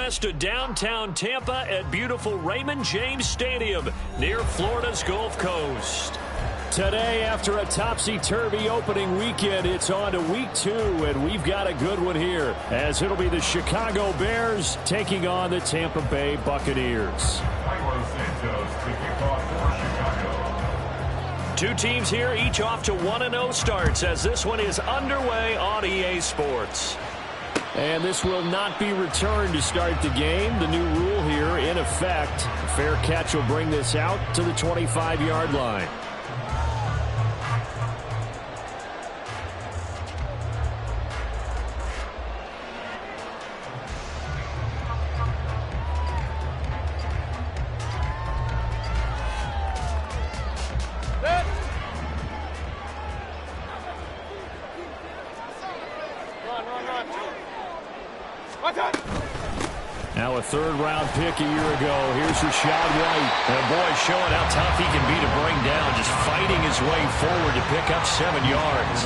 west of downtown Tampa at beautiful Raymond James Stadium near Florida's Gulf Coast. Today, after a topsy-turvy opening weekend, it's on to week 2, and we've got a good one here, as it'll be the Chicago Bears taking on the Tampa Bay Buccaneers. Two teams here, each off to 1-0 starts, as this one is underway on EA Sports. And this will not be returned to start the game. The new rule here in effect. A fair catch will bring this out to the 25-yard line. Now a third-round pick a year ago. Here's Rashad White. And boy, showing how tough he can be to bring down, just fighting his way forward to pick up 7 yards.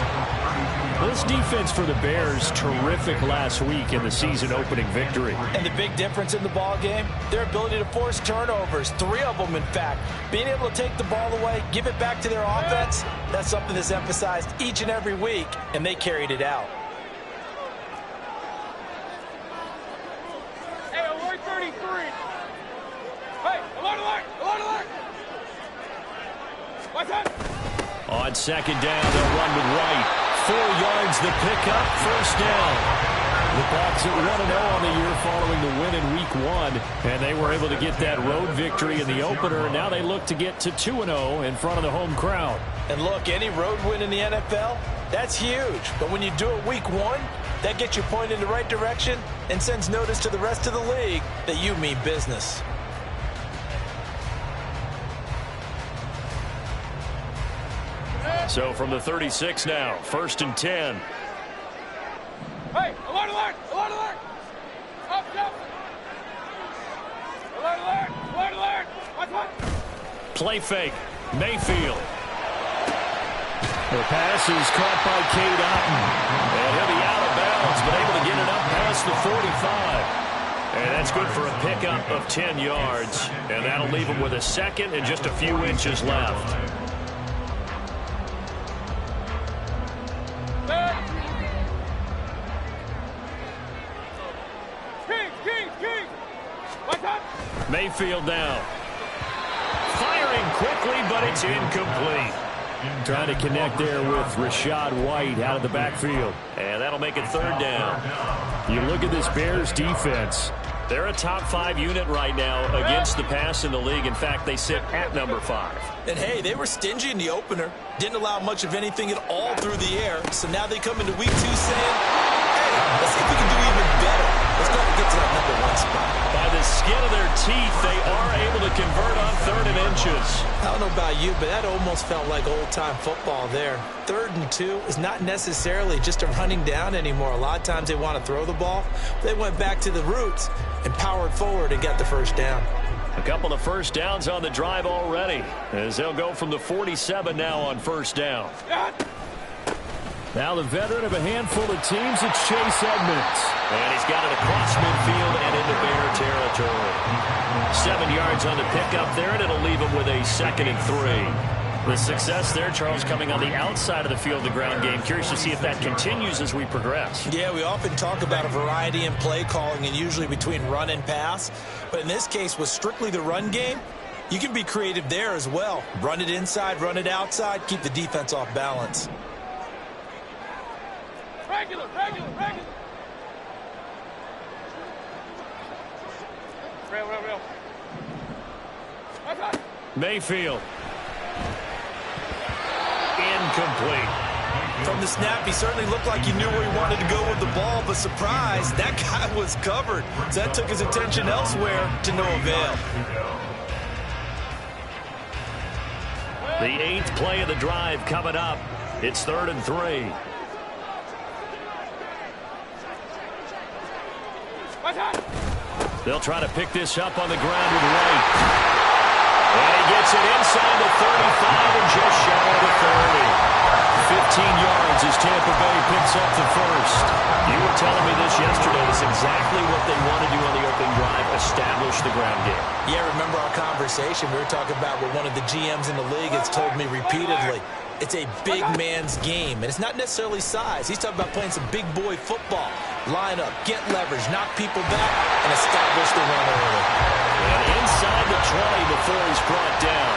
This defense for the Bears, terrific last week in the season-opening victory. And the big difference in the ball game, their ability to force turnovers, 3 of them, in fact. Being able to take the ball away, give it back to their offense, that's something that's emphasized each and every week, and they carried it out. On second down, they'll run with White. 4 yards the pickup, first down. The Bucs at 1-0 on the year following the win in Week 1, and they were able to get that road victory in the opener, and now they look to get to 2-0 in front of the home crowd. And look, any road win in the NFL, that's huge. But when you do it Week 1, that gets you pointed in the right direction and sends notice to the rest of the league that you mean business. So from the 36 now, 1st and 10. Hey, alert, alert, alert, alert. Up, up. Alert, alert, alert, alert. Watch, watch. Play fake, Mayfield. The pass is caught by Cade Otton. And he'll be out of bounds, but able to get it up past the 45. And that's good for a pickup of 10 yards. And that'll leave him with a second and just a few inches left. Mayfield now. Firing quickly, but it's incomplete. Trying to connect there with Rashad White out of the backfield. And that'll make it 3rd down. You look at this Bears defense. They're a top 5 unit right now against the pass in the league. In fact, they sit at number 5. And hey, they were stingy in the opener. Didn't allow much of anything at all through the air. So now they come into Week 2 saying, hey, let's see if we can do even better. Let's go and get to that number 1 spot. By the skin of their teeth, they are able to convert on 3rd and inches. I don't know about you, but that almost felt like old-time football there. 3rd and 2 is not necessarily just a running down anymore. A lot of times they want to throw the ball. They went back to the roots and powered forward and got the 1st down. A couple of 1st downs on the drive already, as they'll go from the 47 now on 1st down. Now the veteran of a handful of teams, it's Chase Edmonds. And he's got it across midfield and into Bear territory. 7 yards on the pickup there, and it'll leave him with a 2nd and 3. The success there, Charles, coming on the outside of the field, the ground game. Curious to see if that continues as we progress. Yeah, we often talk about a variety in play calling and usually between run and pass. But in this case, with strictly the run game, you can be creative there as well. Run it inside, run it outside, keep the defense off balance. Regular, regular, regular. Real, real, real. Mayfield. Incomplete. From the snap, he certainly looked like he knew where he wanted to go with the ball, but surprise, that guy was covered. So that took his attention elsewhere to no avail. The 8th play of the drive coming up. It's 3rd and 3. They'll try to pick this up on the ground with White. And he gets it inside the 35 and just shy of the 30. 15 yards as Tampa Bay picks up the 1st. You were telling me this yesterday. It's exactly what they want to do on the opening conversation. We were talking about what one of the GMs in the league has told me repeatedly. It's a big man's game, and it's not necessarily size. He's talking about playing some big boy football. Line up, get leverage, knock people back, and establish the run early. And inside the 20 before he's brought down.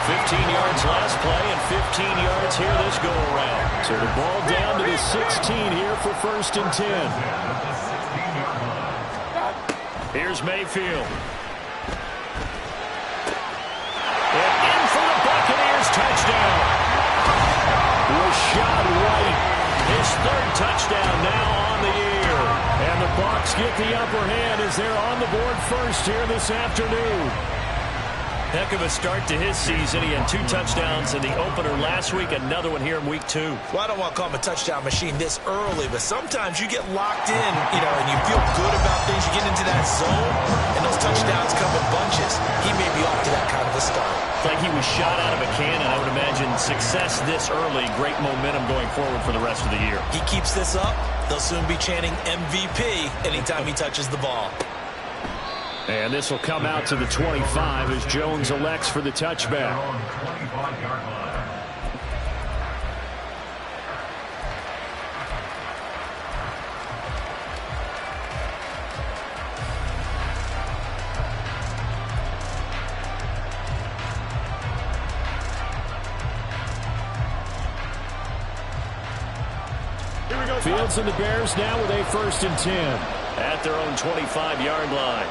15 yards last play and 15 yards here this go-around. So the ball down to the 16 here for 1st and 10. Here's Mayfield. And in for the Buccaneers touchdown. Rashad White, his 3rd touchdown now on the year. And the Bucs get the upper hand as they're on the board first here this afternoon. Heck of a start to his season. He had 2 touchdowns in the opener last week, another one here in week 2. Well, I don't want to call him a touchdown machine this early, but sometimes you get locked in, and you feel good about things. You get into that zone, and those touchdowns come in bunches. He may be off to that kind of a start. It's like he was shot out of a cannon. I would imagine success this early, great momentum going forward for the rest of the year. He keeps this up, they'll soon be chanting MVP anytime he touches the ball. And this will come out to the 25 as Jones elects for the touchback. Fields and the Bears now with a 1st and 10 at their own 25-yard line.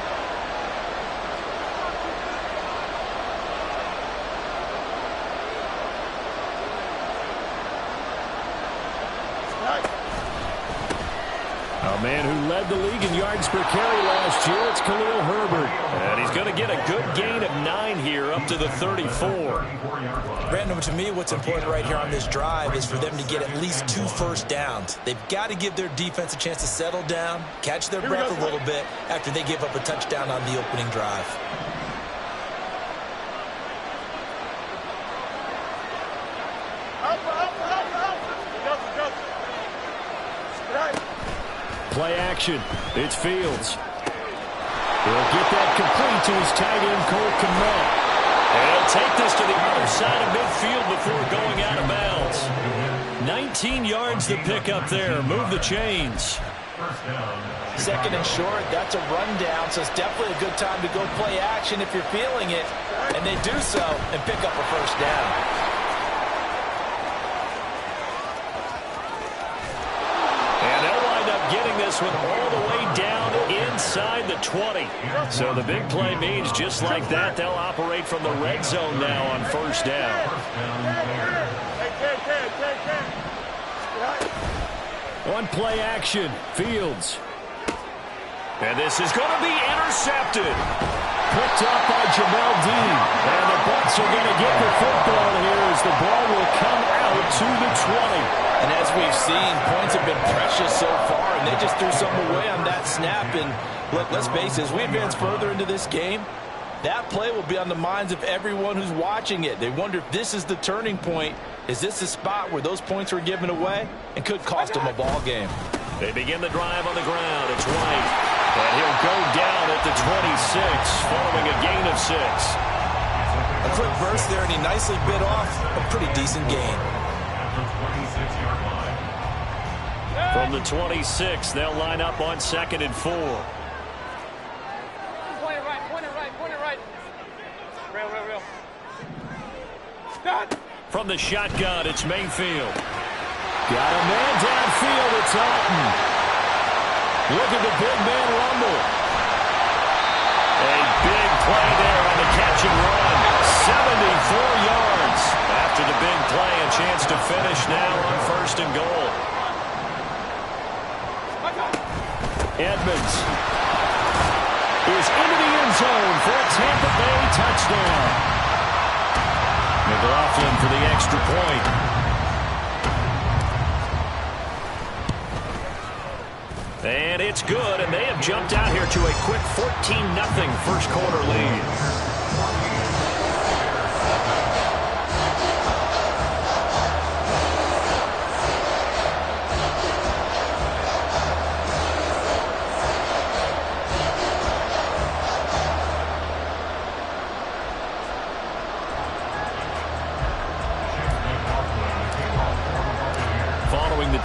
A man who led the league in yards per carry last year, it's Khalil Herbert. And he's going to get a good gain of 9 here up to the 34. Brandon, to me, what's important right here on this drive is for them to get at least 2 first downs. They've got to give their defense a chance to settle down, catch their breath a little bit after they give up a touchdown on the opening drive. Play action. It's Fields. He'll get that complete to his tight end, Cole Kmet. And he'll take this to the other side of midfield before going out of bounds. 19 yards to pick up there. Move the chains. 2nd and short, that's a rundown, so it's definitely a good time to go play action if you're feeling it. And they do so and pick up a first down. Getting this one all the way down inside the 20. So the big play means just like that, they'll operate from the red zone now on 1st down. One play action, Fields. And this is going to be intercepted. Picked up by Jamel Dean. And the Bucs are going to get the football here as the ball will come out to the 20. And as we've seen, points have been precious so far, and they just threw something away on that snap. And look, let's face it, as we advance further into this game, that play will be on the minds of everyone who's watching it. They wonder if this is the turning point. Is this the spot where those points were given away and could cost them a ball game? They begin the drive on the ground. It's White. And he'll go down at the 26 following a gain of 6. A quick burst there, and he nicely bit off a pretty decent gain. From the 26, they'll line up on 2nd and 4. Point it right, point it right, point it right. Real. Start. From the shotgun, it's Mayfield. Got a man downfield, it's Alton. Look at the big man rumble. A big play there on the catch and run. 74 yards. After the big play, a chance to finish now on 1st and goal. Edmonds is into the end zone for a Tampa Bay touchdown. McLaughlin for the extra point. And it's good, and they have jumped out here to a quick 14-0 first quarter lead.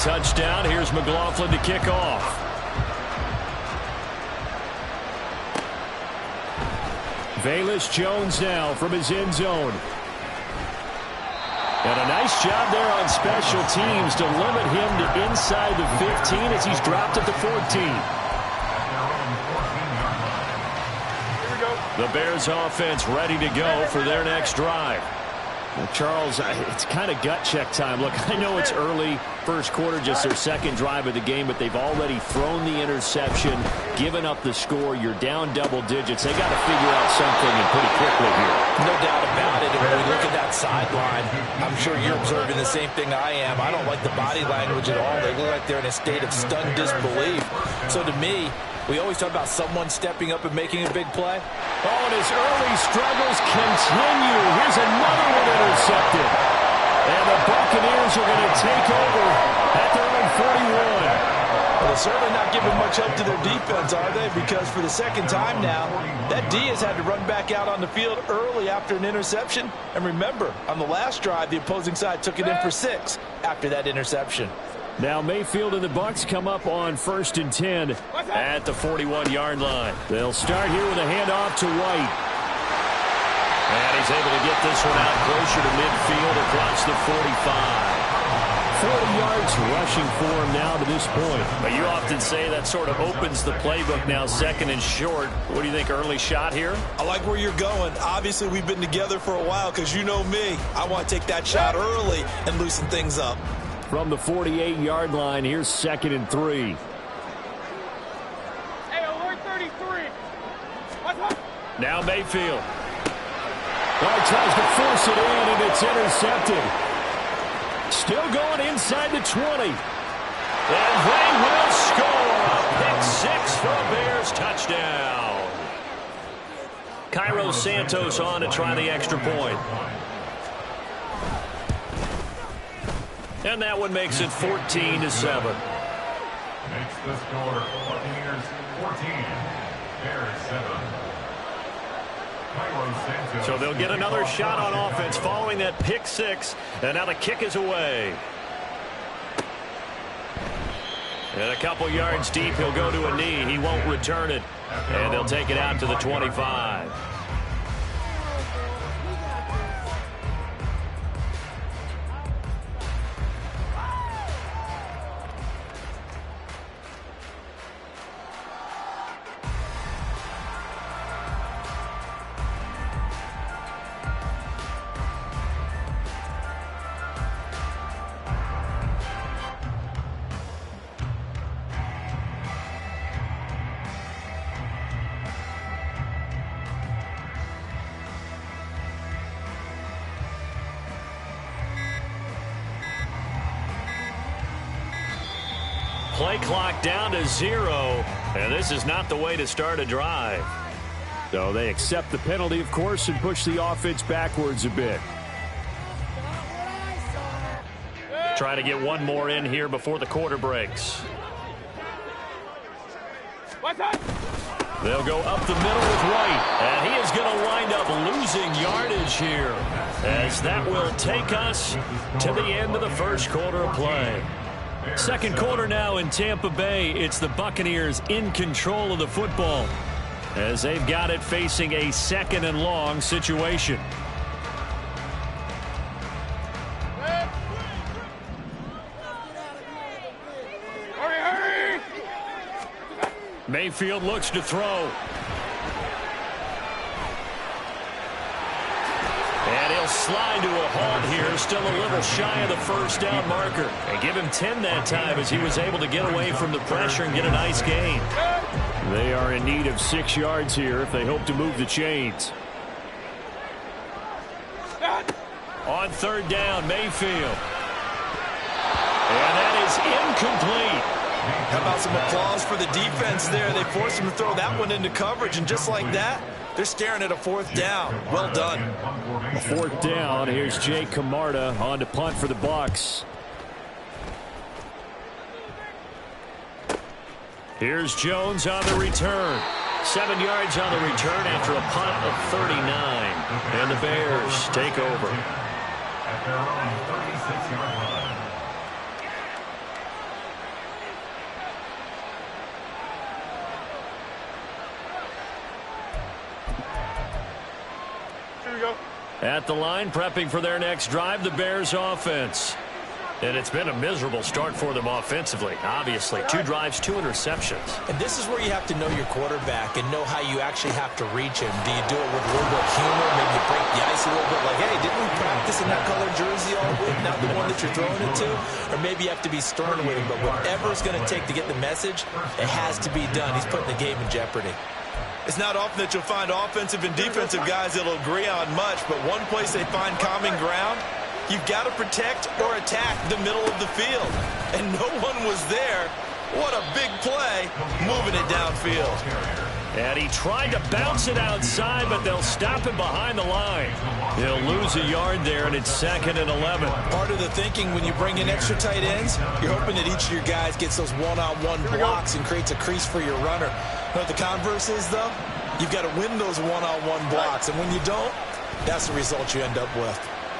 touchdown. Here's McLaughlin to kick off. Velus Jones now from his end zone. And a nice job there on special teams to limit him to inside the 15 as he's dropped at the 14. The Bears offense ready to go for their next drive. Well, Charles, it's kind of gut check time. Look, I know it's early, first quarter, just their second drive of the game, but they've already thrown the interception, given up the score. You're down double digits. They got to figure out something and pretty quickly here. No doubt about it. And when we look at that sideline, I'm sure you're observing the same thing I am. I don't like the body language at all. They look like they're in a state of stunned disbelief. So to me, we always talk about someone stepping up and making a big play. Oh, and his early struggles continue. Here's another one intercepted. And the Buccaneers are going to take over at their own 41. Well, they're certainly not giving much help to their defense, are they? Because for the second time now, that D has had to run back out on the field early after an interception. And remember, on the last drive, the opposing side took it in for 6 after that interception. Now Mayfield and the Bucs come up on 1st and 10 at the 41-yard line. They'll start here with a handoff to White. And he's able to get this one out closer to midfield across the 45. 40 yards rushing for him now to this point. But you often say that sort of opens the playbook now, second and short. What do you think, early shot here? I like where you're going. Obviously, we've been together for a while because you know me. I want to take that shot early and loosen things up. From the 48-yard line, here's 2nd and 3. Hey, alert 33. Now Mayfield. Tries to force it in, and it's intercepted. Still going inside the 20. And they will score. Pick 6 for a Bears touchdown. Cairo Santos on to try the extra point. And that one makes it 14-7. Makes the score Buccaneers 14, Bears 7. So they'll get another shot on offense following that pick 6. And now the kick is away. And a couple yards deep, he'll go to a knee. He won't return it. And they'll take it out to the 25. Play clock down to 0, and this is not the way to start a drive. So they accept the penalty, of course, and push the offense backwards a bit. Try to get one more in here before the quarter breaks. They'll go up the middle with White, and he is going to wind up losing yardage here, as that will take us to the end of the first quarter of play. Second quarter now in Tampa Bay. It's the Buccaneers in control of the football as they've got it facing a 2nd and long situation. Hurry! Mayfield looks to throw. And he'll slide to a halt here, still a little shy of the first down marker. And give him 10 that time as he was able to get away from the pressure and get a nice gain. They are in need of 6 yards here if they hope to move the chains. On 3rd down, Mayfield. And that is incomplete. How about some applause for the defense there? They forced him to throw that one into coverage, and just like that, they're staring at a 4th down. Well done. A 4th down. Here's Jay Camarda on to punt for the Bucs. Here's Jones on the return. 7 yards on the return after a punt of 39. And the Bears take over. At their own 36-yard line. Here we go. At the line, prepping for their next drive, the Bears offense. And it's been a miserable start for them offensively, obviously. 2 drives, 2 interceptions. And this is where you have to know your quarterback and know how you actually have to reach him. Do you do it with a little bit of humor? Maybe you break the ice a little bit like, hey, didn't we practice in that color jersey all week, not the one that you're throwing it to? Or maybe you have to be stern with him. But whatever it's going to take to get the message, it has to be done. He's putting the game in jeopardy. It's not often that you'll find offensive and defensive guys that'll agree on much, but one place they find common ground, you've got to protect or attack the middle of the field. And no one was there. What a big play, moving it downfield. And he tried to bounce it outside, but they'll stop him behind the line. He'll lose a yard there, and it's 2nd and 11. Part of the thinking when you bring in extra tight ends, you're hoping that each of your guys gets those one-on-one blocks and creates a crease for your runner. You know what the converse is, though? You've got to win those one-on-one blocks, and when you don't, that's the result you end up with.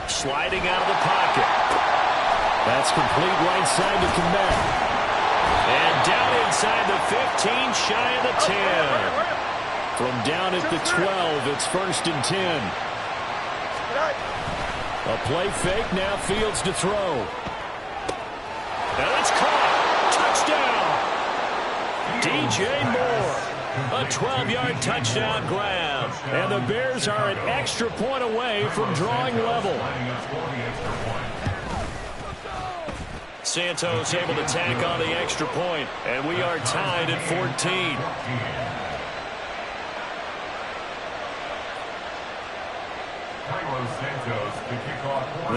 Sliding out of the pocket. That's complete right side to Komet. And down inside the 15, shy of the 10. From down at the 12, it's 1st and 10. A play fake, now Fields to throw. And it's caught. Touchdown. DJ Moore. A 12-yard touchdown grab. And the Bears are an extra point away from drawing level. Santos able to tack on the extra point, and we are tied at 14.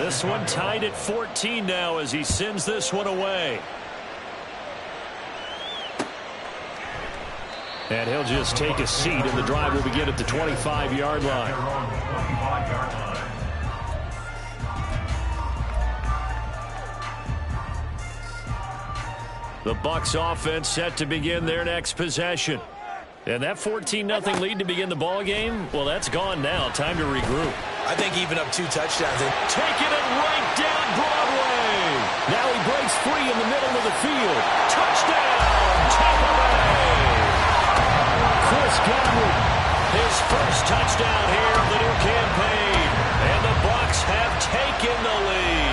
This one tied at 14 now as he sends this one away. And he'll just take a seat, and the drive will begin at the 25-yard line. The Bucs offense set to begin their next possession. And that 14-0 lead to begin the ball game, well, that's gone now. Time to regroup. I think even up 2 touchdowns. Taking it right down Broadway. Now he breaks free in the middle of the field. Touchdown, Tampa Bay. Chris Godwin, his first touchdown here of the new campaign. And the Bucs have taken the lead.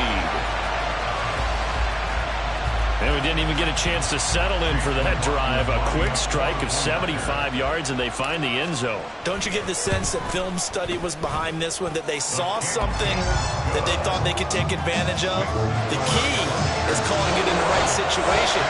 And we didn't even get a chance to settle in for that drive. A quick strike of 75 yards, and they find the end zone. Don't you get the sense that film study was behind this one, that they saw something that they thought they could take advantage of? The key is calling it in the right situation,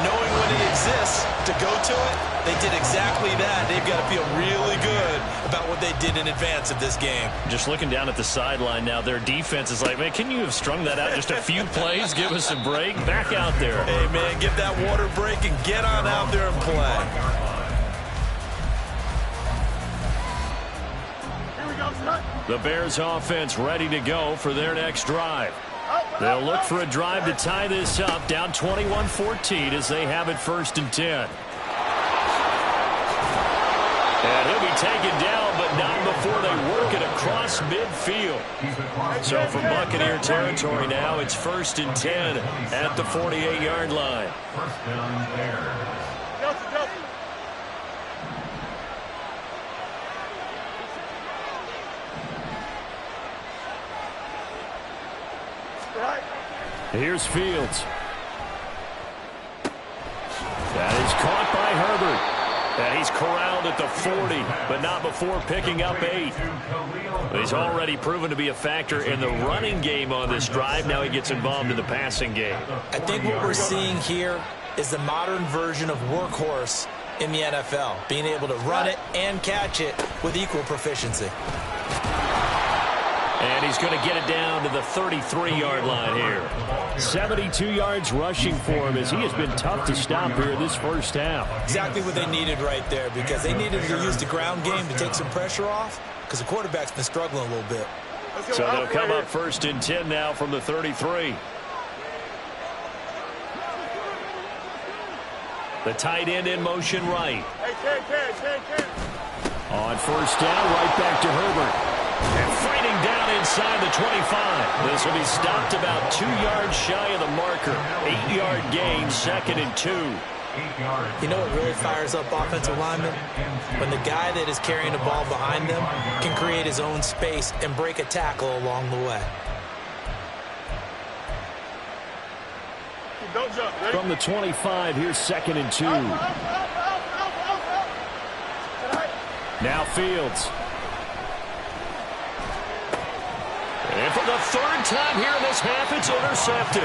knowing when it exists to go to it. They did exactly that. They've got to feel really good about what they did in advance of this game. Just looking down at the sideline now, their defense is like, man, can you have strung that out just a few plays? Give us a break. Back out there. Hey, man, get that water break and get on out there and play. Here we go, son. The Bears offense ready to go for their next drive. They'll look for a drive to tie this up, down 21-14 as they have it 1st and 10. And he'll be taken down, but not before they work it across midfield. So from Buccaneer territory now, it's 1st and 10 at the 48-yard line. First down there. Here's Fields. That is caught by Herbert. And he's corralled at the 40, but not before picking up 8. He's already proven to be a factor in the running game on this drive. Now he gets involved in the passing game. I think what we're seeing here is the modern version of workhorse in the NFL, being able to run it and catch it with equal proficiency. And he's going to get it down to the 33-yard line here. 72 yards rushing for him as he has been tough to stop here this first half. Exactly what they needed right there, because they needed to use the ground game to take some pressure off, because the quarterback's been struggling a little bit. So they'll come up 1st and 10 now from the 33. The tight end in motion right. On 1st down, right back to Herbert. And fighting down inside the 25. This will be stopped about 2 yards shy of the marker. 8-yard gain, 2nd and 2. You know what really fires up offensive linemen? When the guy that is carrying the ball behind them can create his own space and break a tackle along the way. Don't jump. Ready? From the 25, here's 2nd and 2. Now Fields. And for the 3rd time here in this half, it's intercepted.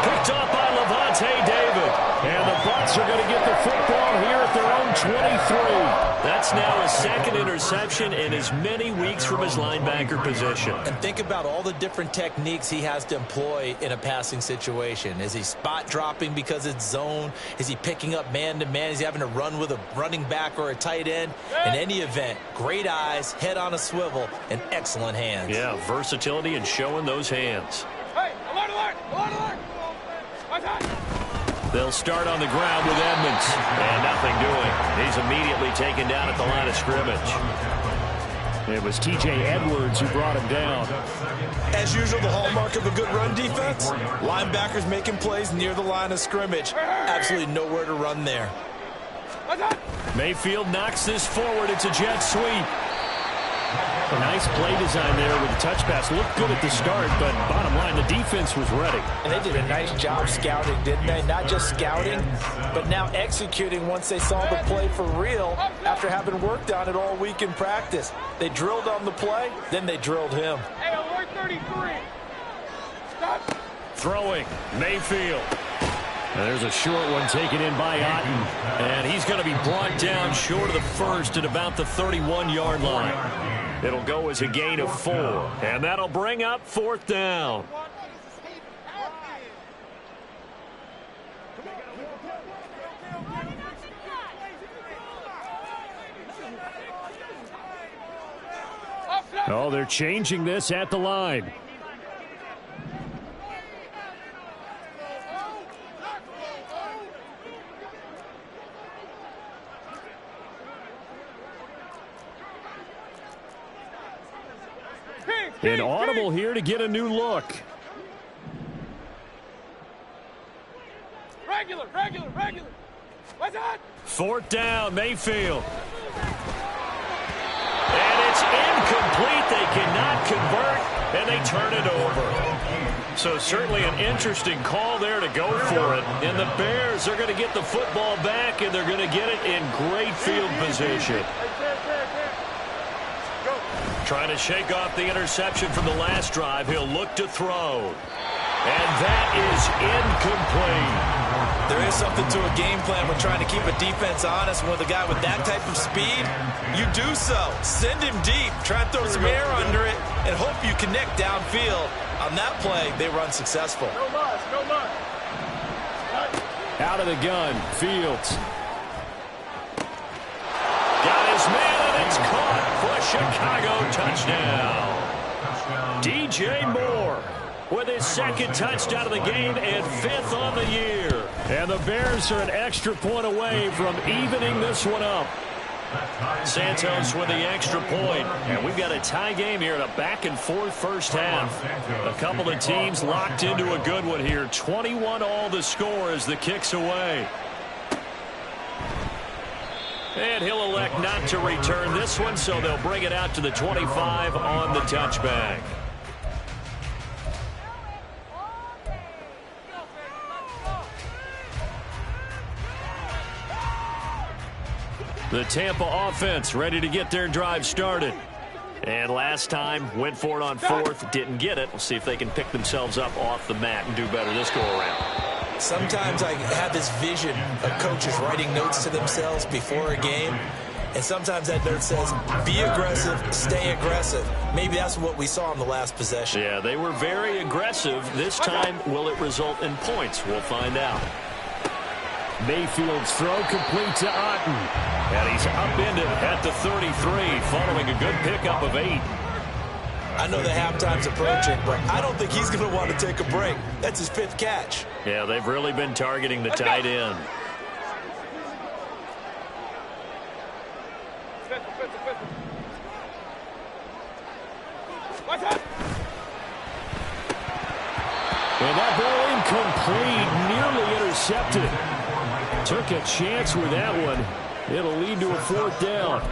Picked off by Levante David. And the Bucs are going to get the football here at their own 23. That's now his 2nd interception in as many weeks from his linebacker position. And think about all the different techniques he has to employ in a passing situation. Is he spot dropping because it's zone? Is he picking up man-to-man? Is he having to run with a running back or a tight end? In any event, great eyes, head on a swivel, and excellent hands. Yeah, versatility and showing those hands. Hey, alert, alert, alert, alert. My time. They'll start on the ground with Edmonds. And nothing doing. He's immediately taken down at the line of scrimmage. It was T.J. Edwards who brought him down. As usual, the hallmark of a good run defense, linebackers making plays near the line of scrimmage. Absolutely nowhere to run there. My time. Mayfield knocks this forward. It's a jet sweep. A nice play design there with the touch pass. Looked good at the start, but bottom line, the defense was ready. And they did a nice job scouting, didn't they? Not just scouting, but now executing once they saw the play for real after having worked on it all week in practice. They drilled on the play, then they drilled him. Hey, alert 33. Stop. Throwing, Mayfield. And there's a short one taken in by Otten. And he's going to be brought down short of the first at about the 31-yard line. It'll go as a gain of 4. And that'll bring up 4th down. Oh, they're changing this at the line. An audible here to get a new look. Regular. What's that? 4th down, Mayfield. And it's incomplete. They cannot convert, and they turn it over. So certainly an interesting call there to go for it. And the Bears are going to get the football back, and they're going to get it in great field position. Trying to shake off the interception from the last drive. He'll look to throw. And that is incomplete. There is something to a game plan when trying to keep a defense honest. With a guy with that type of speed, you do so. Send him deep. Try and throw some air under it and hope you connect downfield. On that play, they were unsuccessful. No muss. Out of the gun, Fields. Got his man, and it's caught for a Chicago touchdown. DJ Moore with his 2nd touchdown of the game and 5th on the year. And the Bears are an extra point away from evening this one up. Santos with the extra point. And we've got a tie game here in a back-and-forth first half. A couple of teams locked into a good one here. 21 all the score as the kick's away. And he'll elect not to return this one, so they'll bring it out to the 25 on the touchback. The Tampa offense ready to get their drive started. And last time, went for it on 4th, didn't get it. We'll see if they can pick themselves up off the mat and do better this go-around. Sometimes I have this vision of coaches writing notes to themselves before a game. And sometimes that note says, be aggressive, stay aggressive. Maybe that's what we saw in the last possession. Yeah, they were very aggressive. This time, will it result in points? We'll find out. Mayfield's throw complete to Otten. And he's upended at the 33, following a good pickup of 8. I know the halftime's approaching, but I don't think he's going to want to take a break. That's his 5th catch. Yeah, they've really been targeting the tight end. What's that? And that ball incomplete, nearly intercepted. Took a chance with that one. It'll lead to a 4th down.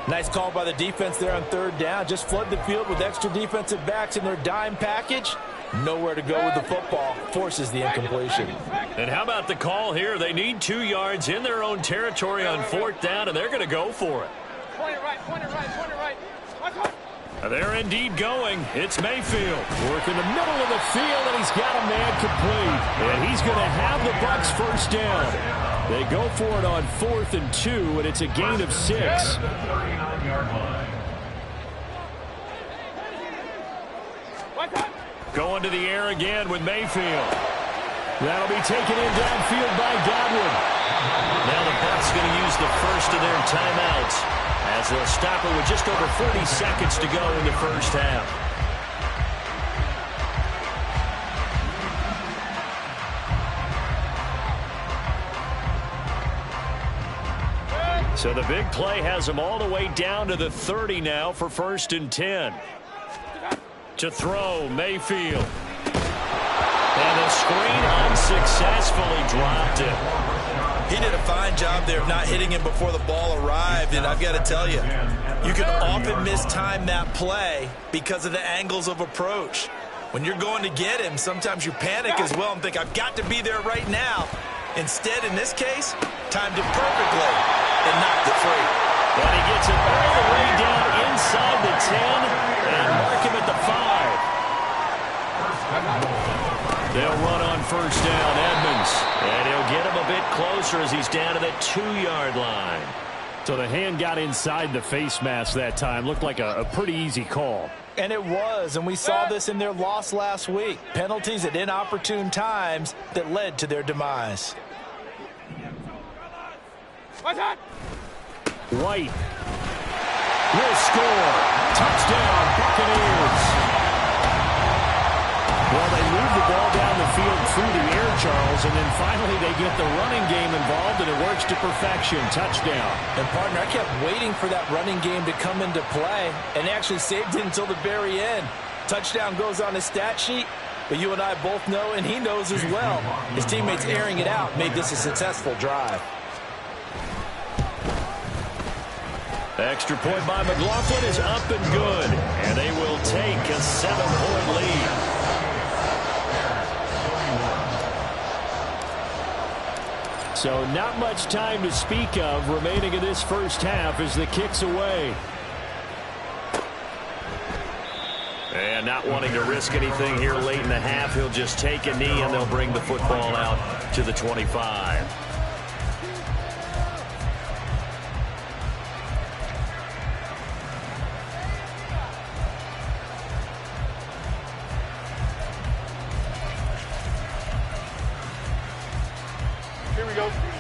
Nice call by the defense there on 3rd down. Just flood the field with extra defensive backs in their dime package. Nowhere to go with the football. Forces the incompletion. And how about the call here? They need 2 yards in their own territory on 4th down, and they're going to go for it. Point it right, point it right, point it right. They're indeed going. It's Mayfield. Working the middle of the field, and he's got a man complete. And he's going to have the Bucs 1st down. They go for it on 4th and 2, and it's a gain of 6. Going to the air again with Mayfield. That'll be taken in downfield by Godwin. Now the Bucs going to use the first of their timeouts as they'll stop it with just over 40 seconds to go in the 1st half. So the big play has them all the way down to the 30 now for 1st and 10. To throw, Mayfield. And the screen unsuccessfully dropped it. He did a fine job there of not hitting him before the ball arrived, and I've got to tell you, you can often mistime that play because of the angles of approach. When you're going to get him, sometimes you panic as well and think, I've got to be there right now. Instead, in this case, timed it perfectly and knocked it free. And he gets it all the way down inside the 10 and mark him at the 5. They'll run on 1st down, Edmonds. And he'll get him a bit closer as he's down to the 2-yard line. So the hand got inside the face mask that time. Looked like a pretty easy call. And it was, and we saw this in their loss last week. Penalties at inopportune times that led to their demise. White will score. Touchdown, Buccaneers. Well, they move the ball down the field through the air, Charles, and then finally they get the running game involved, and it works to perfection. Touchdown. And, partner, I kept waiting for that running game to come into play and actually saved it until the very end. Touchdown goes on his stat sheet, but you and I both know, and he knows as well, his teammates airing it out made this a successful drive. Extra point by McLaughlin is up and good, and they will take a 7-point lead. So not much time to speak of remaining in this 1st half as the kick's away. And not wanting to risk anything here late in the half, he'll just take a knee and they'll bring the football out to the 25.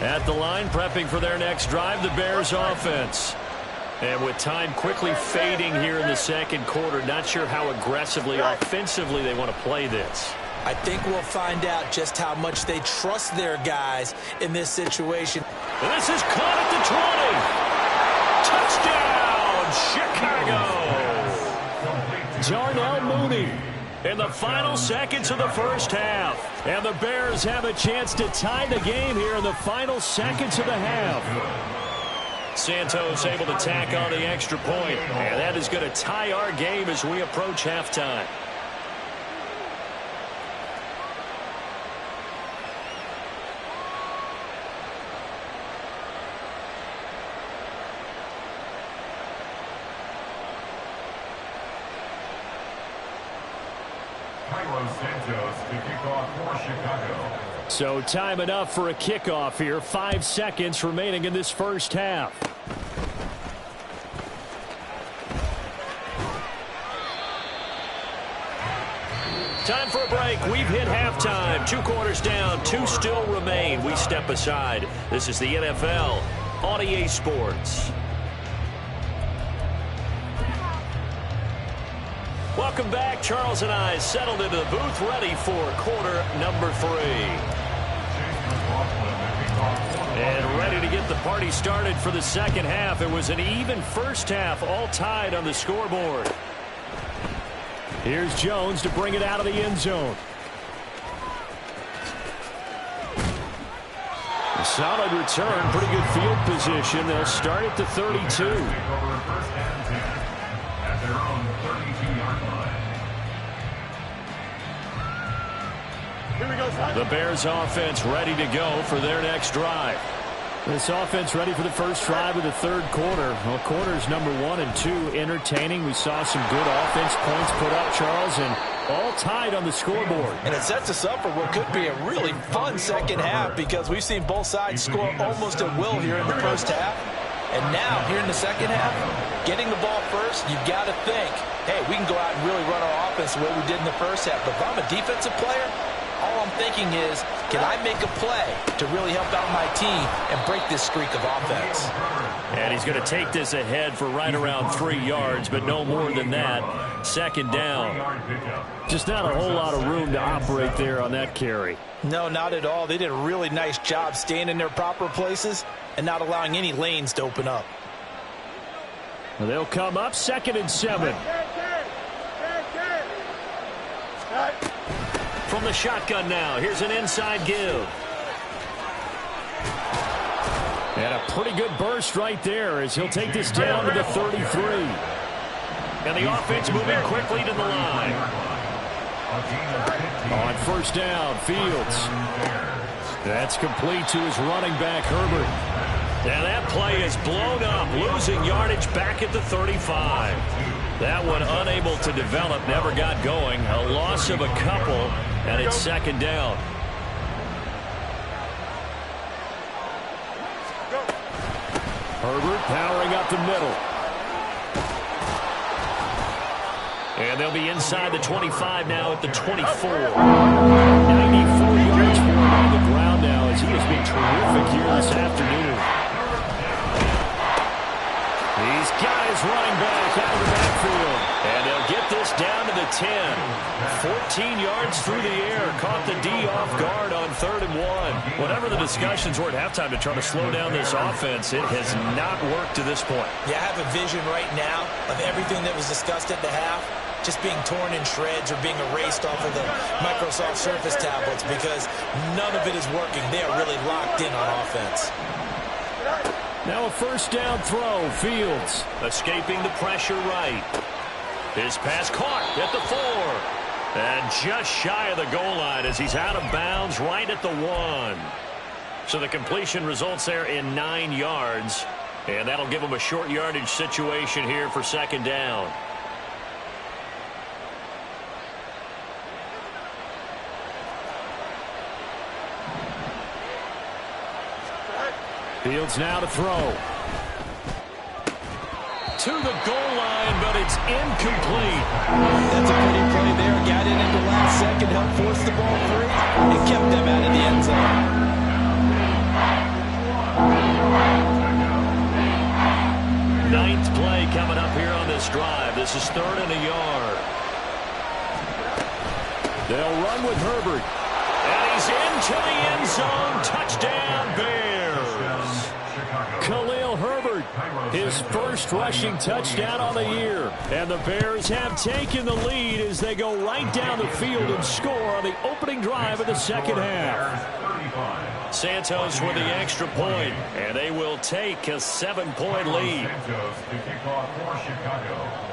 At the line, prepping for their next drive, the Bears offense. And with time quickly fading here in the 2nd quarter, not sure how aggressively, offensively they want to play this. I think we'll find out just how much they trust their guys in this situation. And this is caught at the 20. Touchdown, Chicago. Darnell Mooney in the final seconds of the 1st half. And the Bears have a chance to tie the game here in the final seconds of the half. Santos able to tack on the extra point. And that is going to tie our game as we approach halftime. So time enough for a kickoff here. 5 seconds remaining in this 1st half. Time for a break. We've hit halftime. 2 quarters down. 2 still remain. We step aside. This is the NFL on EA Sports. Welcome back. Charles and I settled into the booth, ready for quarter number 3. And ready to get the party started for the 2nd half. It was an even 1st half, all tied on the scoreboard. Here's Jones to bring it out of the end zone. A solid return, pretty good field position. They'll start at the 32. At their own 32-yard line. Here we go, son. The Bears offense ready to go for their next drive. This offense ready for the first drive of the third quarter. Well, quarters number 1 and 2 entertaining. We saw some good offense points put up, Charles, and all tied on the scoreboard. And it sets us up for what could be a really fun second half because we've seen both sides score almost at will here in the first half. And now, here in the second half, getting the ball first, you've got to think, hey, we can go out and really run our offense the way we did in the first half. But if I'm a defensive player, all I'm thinking is, can I make a play to really help out my team and break this streak of offense? And he's going to take this ahead for right around 3 yards, but no more than that. Second down. Just not a whole lot of room to operate there on that carry. No, not at all. They did a really nice job staying in their proper places and not allowing any lanes to open up. Well, they'll come up 2nd and 7. From the shotgun now, here's an inside give. And a pretty good burst right there as he'll take this down to the 33. And the offense moving quickly to the line. On first down, Fields. That's complete to his running back, Herbert. And that play is blown up, losing yardage back at the 35. That one unable to develop, never got going. A loss of a couple, and it's second down. Herbert powering up the middle. And they'll be inside the 25 now at the 24. 94 yards for him on the ground now as he has been terrific here this afternoon. These guys running back out of the backfield. And they'll get this down to the 10. 14 yards through the air. Caught the D off guard on 3rd and 1. Whatever the discussions were at halftime to try to slow down this offense, it has not worked to this point. Yeah, I have a vision right now of everything that was discussed at the half just being torn in shreds or being erased off of the Microsoft Surface tablets because none of it is working. They are really locked in on offense. Now a first down throw. Fields escaping the pressure right. His pass caught at the 4. And just shy of the goal line as he's out of bounds right at the 1. So the completion results there in 9 yards. And that'll give him a short yardage situation here for second down. Fields now to throw. To the goal line, but it's incomplete. That's a pretty play there. Got it in the last second, helped force the ball free, and kept them out of the end zone. Ninth play coming up here on this drive. This is 3rd and a yard. They'll run with Herbert. And he's into the end zone. Touchdown, Bears. Khalil Herbert, his first rushing touchdown on the year. And the Bears have taken the lead as they go right down the field and score on the opening drive of the second half. Santos with the extra point, and they will take a 7-point lead.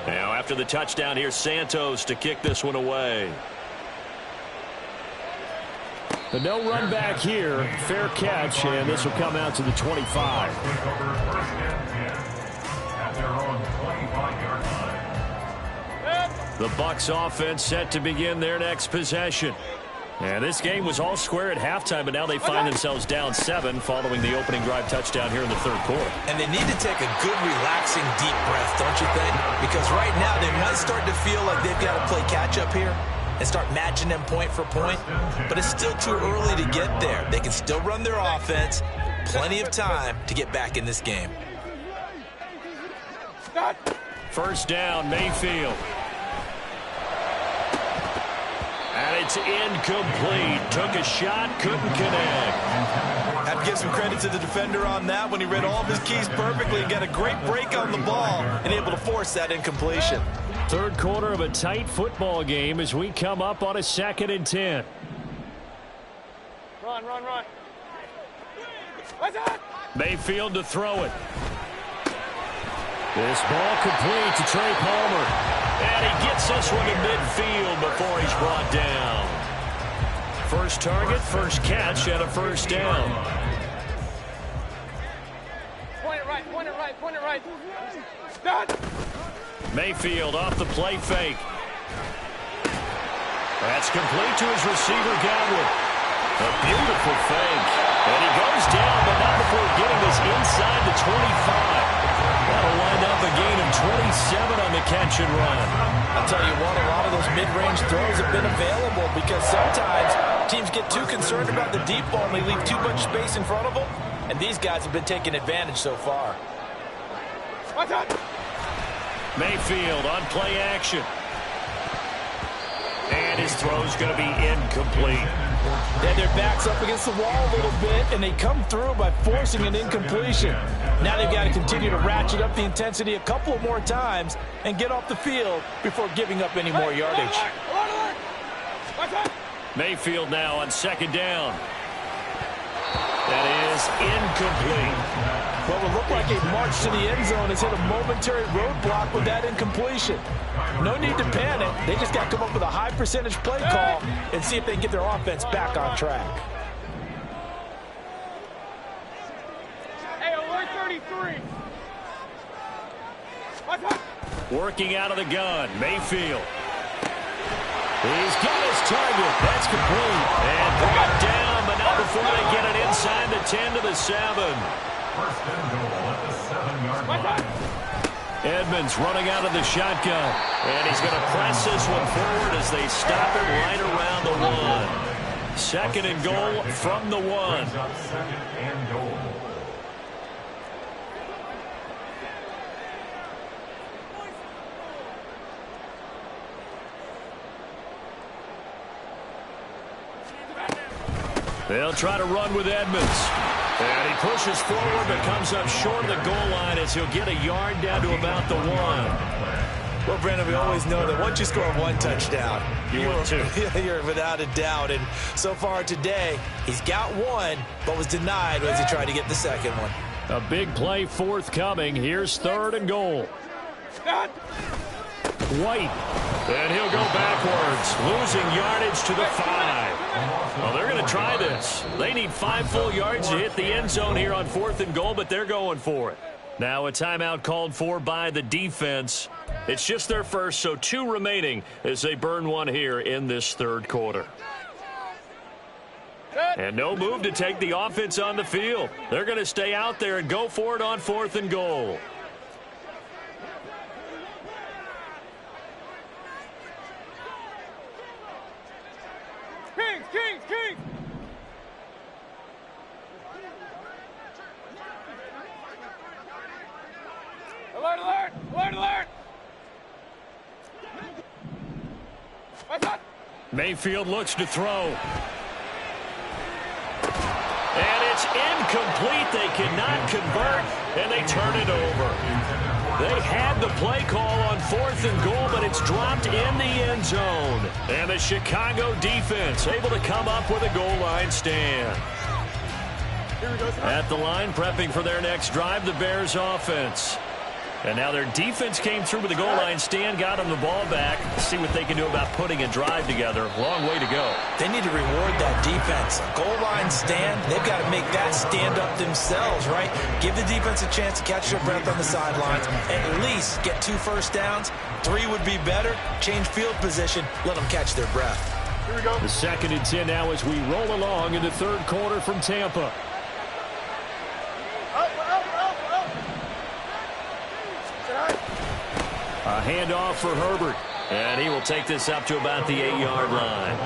Now after the touchdown, here's Santos to kick this one away. The no run back here, fair catch, and this will come out to the 25. The Bucs offense set to begin their next possession. And this game was all square at halftime, but now they find themselves down 7 following the opening drive touchdown here in the third quarter. And they need to take a good, relaxing, deep breath, don't you think? Because right now they might start to feel like they've got to play catch-up here and start matching them point for point. But it's still too early to get there. They can still run their offense. Plenty of time to get back in this game. First down, Mayfield. And it's incomplete. Took a shot, couldn't connect. Have to give some credit to the defender on that when he read all of his keys perfectly and got a great break on the ball and able to force that incompletion. Third quarter of a tight football game as we come up on a 2nd and 10. Run, run, run. Mayfield to throw it. This ball complete to Trey Palmer. And he gets this one to midfield before he's brought down. First target, first catch, and a first down. Point it right, point it right, point it right. Start. Mayfield off the play fake. That's complete to his receiver, Godwin. A beautiful fake. And he goes down, but not before getting this inside the 25. That'll wind up a gain of 27 on the catch and run. I'll tell you what, a lot of those mid-range throws have been available because sometimes teams get too concerned about the deep ball and they leave too much space in front of them. And these guys have been taking advantage so far. Mayfield on play action. And his throw's going to be incomplete. Then their back's up against the wall a little bit, and they come through by forcing an incompletion. Now they've got to continue to ratchet up the intensity a couple of more times and get off the field before giving up any more yardage. Mayfield now on second down. That is incomplete. What would look like a march to the end zone has hit a momentary roadblock with that incompletion. No need to panic. They just got to come up with a high percentage play call and see if they can get their offense back on track. Hey, alert 33. Working out of the gun, Mayfield. He's got his target. That's complete. And brought down, but not before they get it inside the 10 to the 7. First and goal at the 7-yard line. Edmonds running out of the shotgun. And he's going to press this one forward as they stop it right around the 1. Second and goal from the 1. Second and goal. They'll try to run with Edmonds. And he pushes forward but comes up short of the goal line as he'll get a yard down to about the 1. Well, Brandon, we always know that once you score one touchdown, you're without a doubt. And so far today, he's got one, but was denied as he tried to get the second one. A big play forthcoming. Here's third and goal. White. And he'll go backwards, losing yardage to the 5. Well, they're going to try this. They need 5 full yards to hit the end zone here on 4th and goal, but they're going for it. Now a timeout called for by the defense. It's just their first, so 2 remaining as they burn one here in this third quarter. And no move to take the offense on the field. They're going to stay out there and go for it on 4th and goal. Kings! Alert! Mayfield looks to throw. And it's incomplete. They cannot convert, and they turn it over. They had the play call on 4th and goal, but it's dropped in the end zone. And the Chicago defense able to come up with a goal line stand. At the line, prepping for their next drive, the Bears offense. And now their defense came through with the goal line stand, got them the ball back. See what they can do about putting a drive together. Long way to go. They need to reward that defense. A goal line stand, they've got to make that stand up themselves, right? Give the defense a chance to catch their breath on the sidelines. At least get 2 first downs. 3 would be better. Change field position. Let them catch their breath. Here we go. The 2nd and 10 now as we roll along in the third quarter from Tampa. A handoff for Herbert. And he will take this up to about the 8-yard line.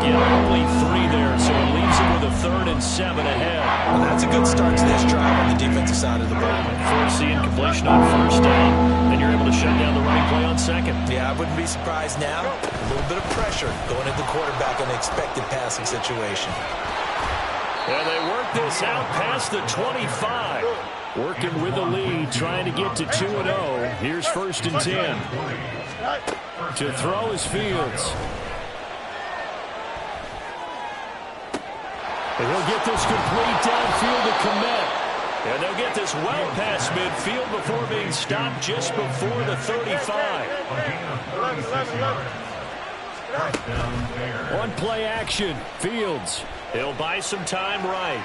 Get only 3 there, so it leaves him with a 3rd and 7 ahead. Well, that's a good start to this drive on the defensive side of the ball. Force the incompletion on first down. Then you're able to shut down the running play on second. Yeah, I wouldn't be surprised now. A little bit of pressure going at the quarterback in an expected passing situation. And they work this out past the 25. Working with the lead, trying to get to 2-0. Here's 1st and 10. To throw is Fields. And he'll get this complete downfield to Kmet. And they'll get this well past midfield before being stopped just before the 35. One play action. Fields. He'll buy some time right.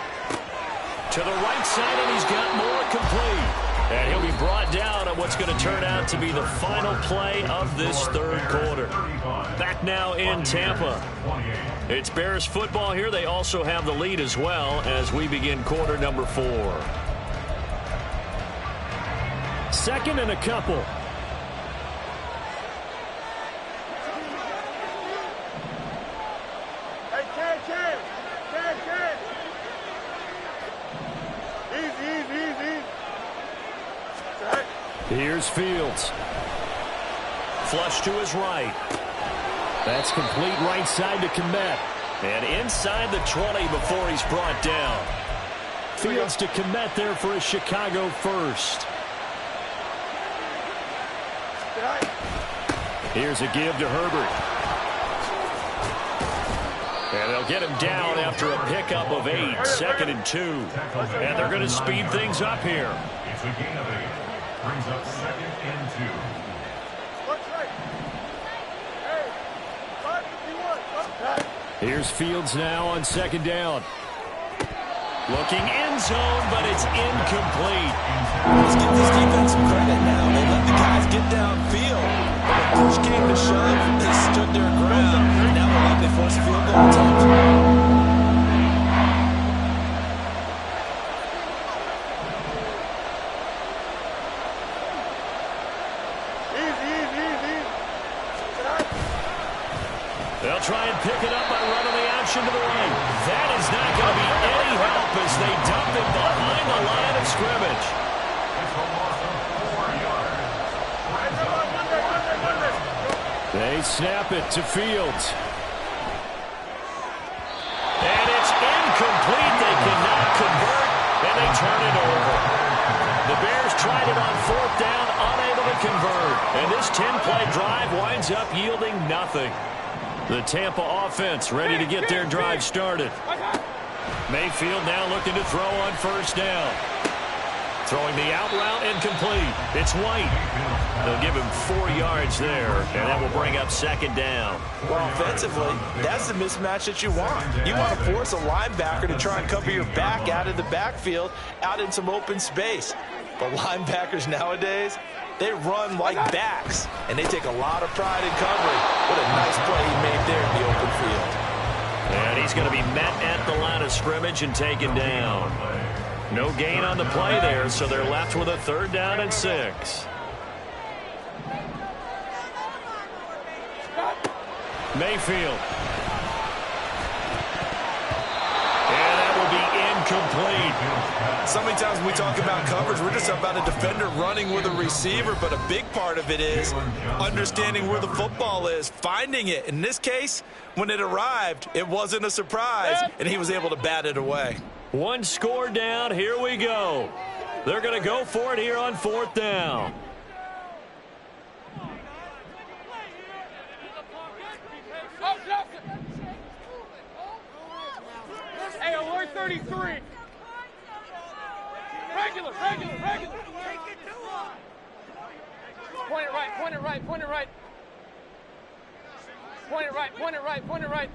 To the right side, and he's got more complete. And he'll be brought down on what's going to turn out to be the final play of this third quarter. Back now in Tampa. It's Bears football here. They also have the lead as well as we begin quarter number 4. Second and a couple. Here's Fields. Flush to his right. That's complete right side to Kmet. And inside the 20 before he's brought down. Fields to Kmet there for a Chicago first. Here's a give to Herbert. And they'll get him down after a pickup of 8. 2nd and 2. And they're going to speed things up here. It's a gain of 8. Brings up 2nd and 2. Here's Fields now on 2nd down. Looking end zone, but it's incomplete. Let's give this defense some credit now. They let the guys get downfield. When push came to shove, they stood their ground. And now they're likely force a field goal attempt. They'll try and pick it up by running the option to the right. That is not going to be any help as they dump it behind the line of scrimmage. It's a loss of 4 yards. They snap it to Fields. And it's incomplete. They cannot convert, and they turn it over. The Bears tried it on 4th down, unable to convert. And this 10-play drive winds up yielding nothing. The Tampa offense ready to get their drive started. Mayfield now looking to throw on 1st down. Throwing the out route incomplete. It's White. They'll give him 4 yards there, and that will bring up 2nd down. Well, offensively, that's the mismatch that you want. You want to force a linebacker to try and cover your back out of the backfield, out in some open space. But linebackers nowadays, they run like backs, and they take a lot of pride in covering. What a nice play he made there in the open field. And he's going to be met at the line of scrimmage and taken down. No gain on the play there, so they're left with a 3rd down and 6. Mayfield. And that will be incomplete. So many times when we talk about coverage, we're just about a defender running with a receiver, but a big part of it is understanding where the football is, finding it. In this case, when it arrived, it wasn't a surprise, and he was able to bat it away. 1 score down. Here we go. They're going to go for it here on 4th down. Hey, alert 33. Regular. Point it right. Point it right.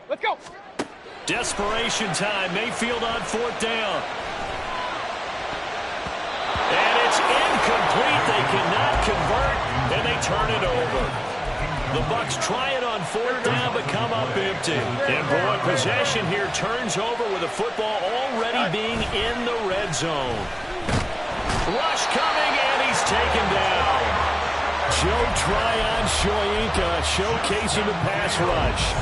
Let's go. Desperation time. Mayfield on 4th down. And it's incomplete. They cannot convert, and they turn it over. The Bucs try it on 4th down, but come up empty. And boy, possession here turns over with the football already being in the red zone. Rush coming, and he's taken down. Joe Tryon-Shoyinka showcasing the pass rush.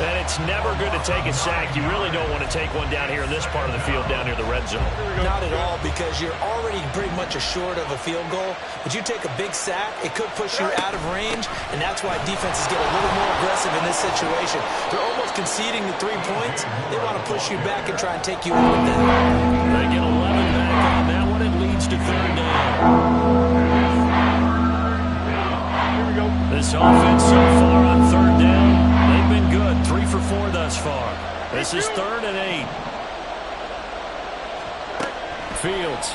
And it's never good to take a sack. You really don't want to take one down here in this part of the field, down near the red zone. Not at all, because you're already pretty much assured of a field goal. But you take a big sack, it could push you out of range, and that's why defenses get a little more aggressive in this situation. They're almost conceding the 3 points. They want to push you back and try and take you out of that. They get 11 back on that one. It leads to 3rd down. This offense so far on 3rd down, they've been good. 3 for 4 thus far. They This is 3rd and 8. Fields.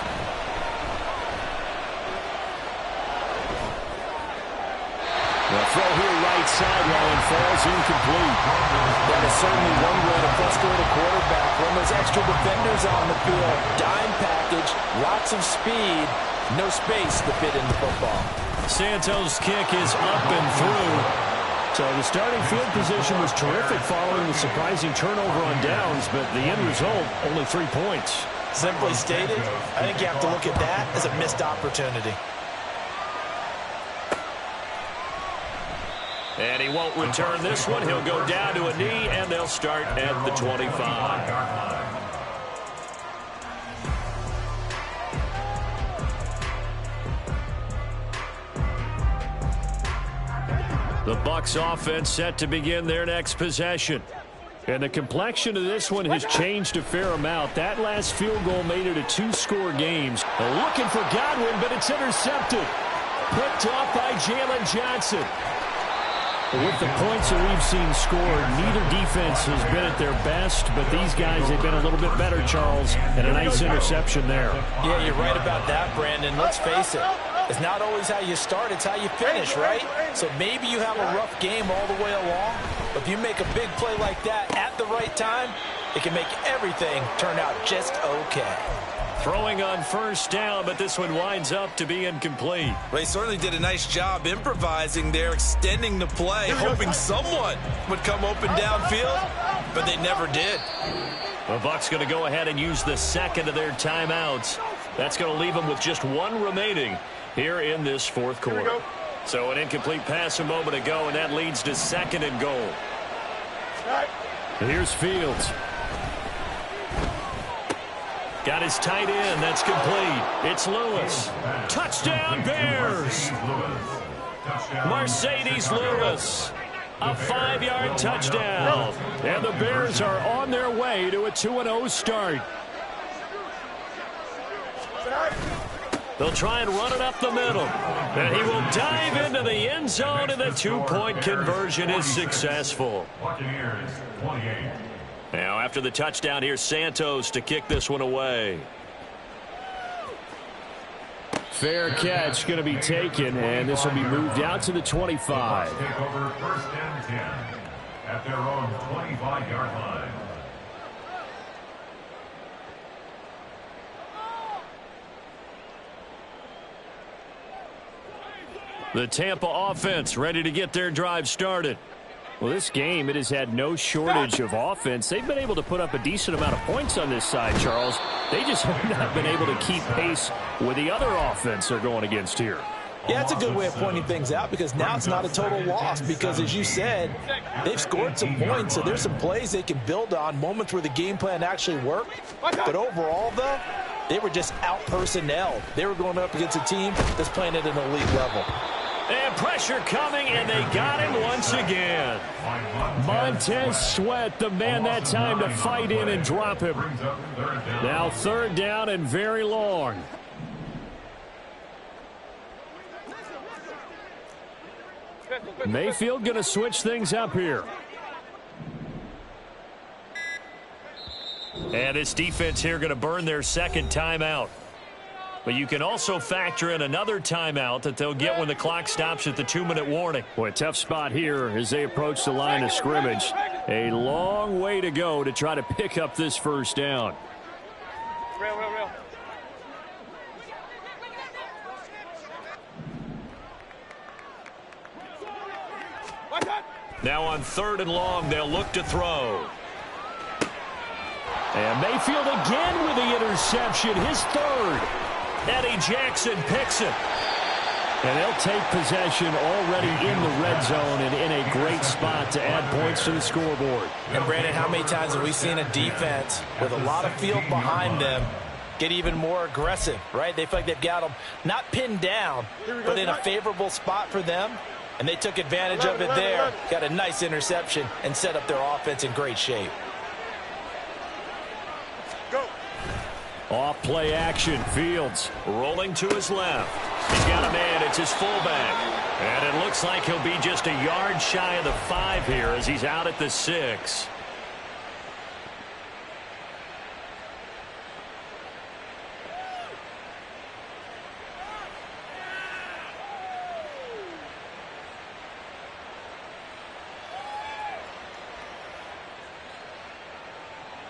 The throw here right sideline falls incomplete. That is certainly one way to frustrate a quarterback. When there's extra defenders on the field, dime package, lots of speed, no space to fit in the football. Santos' kick is up and through. So the starting field position was terrific following the surprising turnover on downs, but the end result, only 3 points. Simply stated, I think you have to look at that as a missed opportunity. And he won't return this one. He'll go down to a knee, and they'll start at the 25. The Bucs offense set to begin their next possession. And the complexion of this one has changed a fair amount. That last field goal made it a 2-score game. Looking for Godwin, but it's intercepted. Picked off by Jalen Johnson. With the points that we've seen scored, neither defense has been at their best, but these guys have been a little bit better, Charles, and a nice interception there. Yeah, you're right about that, Brandon. Let's face it. It's not always how you start, it's how you finish, right? So maybe you have a rough game all the way along, but if you make a big play like that at the right time, it can make everything turn out just okay. Throwing on 1st down, but this one winds up to be incomplete. They certainly did a nice job improvising there, extending the play, hoping someone would come open downfield, but they never did. The Bucs going to go ahead and use the second of their timeouts. That's going to leave them with just 1 remaining here in this 4th quarter. So an incomplete pass a moment ago, and that leads to 2nd and goal. Here's Fields. Got his tight end. That's complete. It's Lewis. Touchdown, Bears. Mercedes Lewis. A 5-yard touchdown. And the Bears are on their way to a 2-0 start. They'll try and run it up the middle. And he will dive into the end zone, and the 2-point conversion is successful. Buccaneers 28. Now, after the touchdown, here's Santos to kick this one away. Fair catch going to be taken, and this will be moved out to the 25. Take over 1st and 10 at their own 25-yard line. The Tampa offense ready to get their drive started. Well, this game, it has had no shortage of offense. They've been able to put up a decent amount of points on this side, Charles. They just have not been able to keep pace with the other offense they're going against here. Yeah, it's a good way of pointing things out because now it's not a total loss because, as you said, they've scored some points, so there's some plays they can build on, moments where the game plan actually worked. But overall, though, they were just out-personnelled. They were going up against a team that's playing at an elite level. And pressure coming, and they got him once again. Montez Sweat, the man that time to fight in and drop him. Now 3rd down and very long. Mayfield going to switch things up here. And this defense here going to burn their 2nd timeout. But you can also factor in another timeout that they'll get when the clock stops at the 2-minute warning. Boy, a tough spot here as they approach the line of scrimmage. A long way to go to try to pick up this 1st down. Real. Now on 3rd and long, they'll look to throw. And Mayfield again with the interception, his 3rd. Eddie Jackson picks it. And they'll take possession already in the red zone and in a great spot to add points to the scoreboard. And, Brandon, how many times have we seen a defense with a lot of field behind them get even more aggressive, right? They feel like they've got them not pinned down, but in a favorable spot for them. And they took advantage of it there. Got a nice interception and set up their offense in great shape. Off play action. Fields rolling to his left. He's got a man. It's his fullback. And it looks like he'll be just a yard shy of the 5 here as he's out at the 6.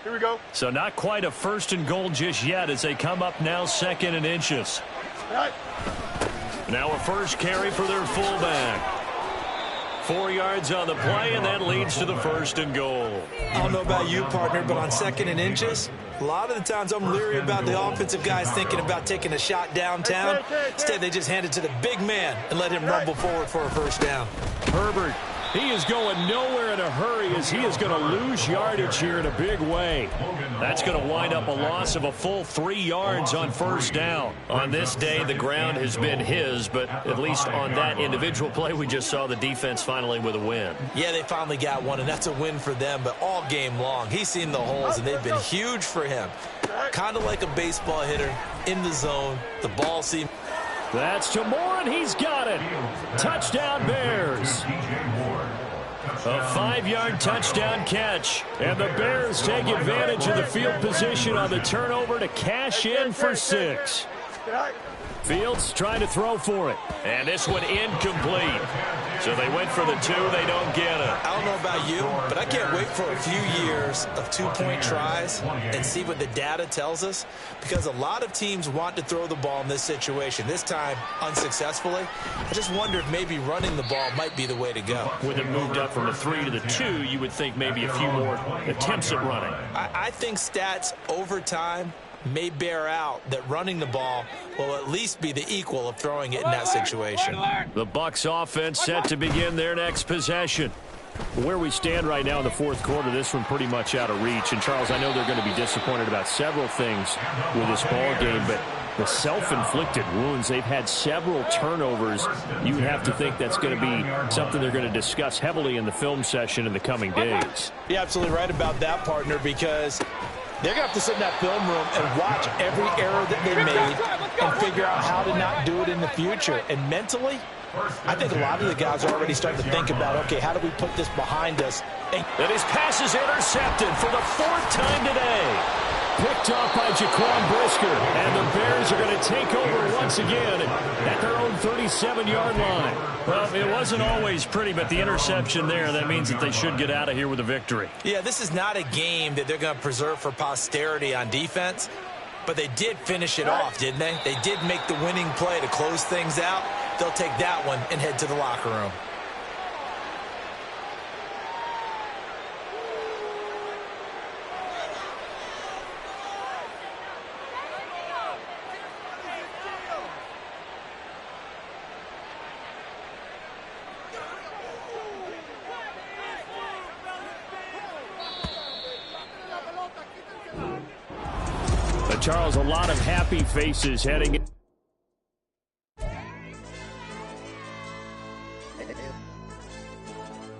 Here we go. So not quite a 1st and goal just yet as they come up now 2nd and inches. Now a first carry for their fullback. 4 yards on the play, and that leads to the 1st and goal. I don't know about you, partner, but on 2nd and inches, a lot of the times I'm leery about the offensive guys thinking about taking a shot downtown. Instead, they just hand it to the big man and let him rumble forward for a 1st down. Herbert, he is going nowhere in a hurry as he is going to lose yardage here in a big way. That's going to wind up a loss of a full 3 yards on 1st down. On this day, the ground has been his, but at least on that individual play, we just saw the defense finally with a win. Yeah, they finally got one, and that's a win for them, but all game long, he's seen the holes, and they've been huge for him. Kind of like a baseball hitter in the zone. The ball seems... That's to Moore, and he's got it. Touchdown, Bears. A 5-yard touchdown catch. And the Bears take advantage of the field position on the turnover to cash in for 6. Fields trying to throw for it. And this one incomplete. So they went for the 2. They don't get it. I don't know about you, but I can't wait for a few years of 2-point tries and see what the data tells us, because a lot of teams want to throw the ball in this situation. This time, unsuccessfully. I just wonder if maybe running the ball might be the way to go. With it moved up from the 3 to the 2, you would think maybe a few more attempts at running. I think stats over time may bear out that running the ball will at least be the equal of throwing it in that situation. The Bucs offense set to begin their next possession. Where we stand right now in the 4th quarter, this one pretty much out of reach. And, Charles, I know they're going to be disappointed about several things with this ball game, but the self-inflicted wounds, they've had several turnovers. You would have to think that's going to be something they're going to discuss heavily in the film session in the coming days. You're absolutely right about that, partner, because they're going to have to sit in that film room and watch every error that they made and figure out how to not do it in the future. And mentally, I think a lot of the guys are already starting to think about, okay, how do we put this behind us? And his pass is intercepted for the 4th time today. Picked off by Jaquan Brisker. And the Bears are going to take over once again at their own 37-yard line. Well, it wasn't always pretty, but the interception there, that means that they should get out of here with a victory. Yeah, this is not a game that they're going to preserve for posterity on defense, but they did finish it off, didn't they? They did make the winning play to close things out. They'll take that one and head to the locker room. Charles, a lot of happy faces heading